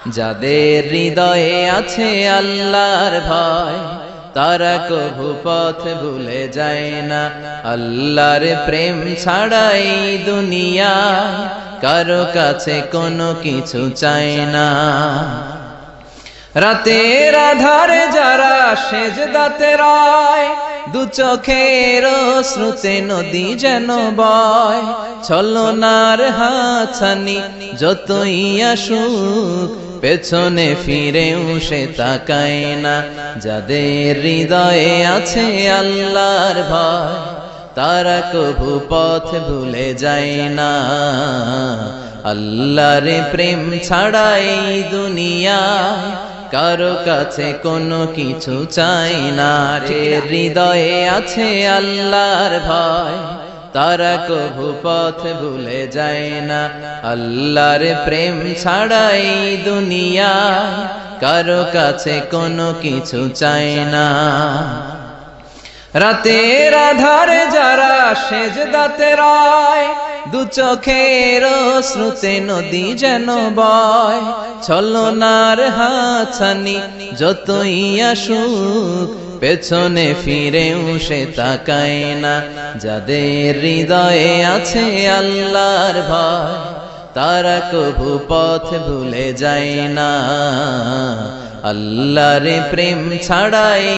যাদের হৃদয়ে আছে আল্লাহর ভয় তারা কভু পথ ভুলে যায় না। আল্লাহর প্রেম ছাড়াই দুনিয়ায় কারো কাছে কোনো কিছু চায় না। রাতের আধারে যারা সেজদাতে রয়, দু চোখের শ্রুতে নদী যেন বয়। ছলনার হাতছানি যতই আসুক পেছনে ফিরেও সে তাকায় না। যাদের হৃদয়ে আছে আল্লাহর ভয় তারা কভু পথ ভুলে যায় না। আল্লাহর প্রেম ছাড়াই দুনিয়ায় কারো কাছে কোনো কিছু চাই না। হৃদয়ে আছে আল্লাহর ভয় তারা কভু পথ ভুলে যায় না। আল্লাহর প্রেম ছাড়াই দুনিয়ায় কারো কাছে কোনো কিছু চাই না। রাতের আধারে যারা সেজদাতে রয়, দু চোখের শ্রুতে নদী যেন বয়। ছলনার হাতছানি যতই আসুক পেছনে ফিরেও সে তাকায় না। যাদের হৃদয়ে আছে আল্লাহর ভয় তারা কভু পথ ভুলে যায় না। আল্লাহর প্রেম ছাড়াই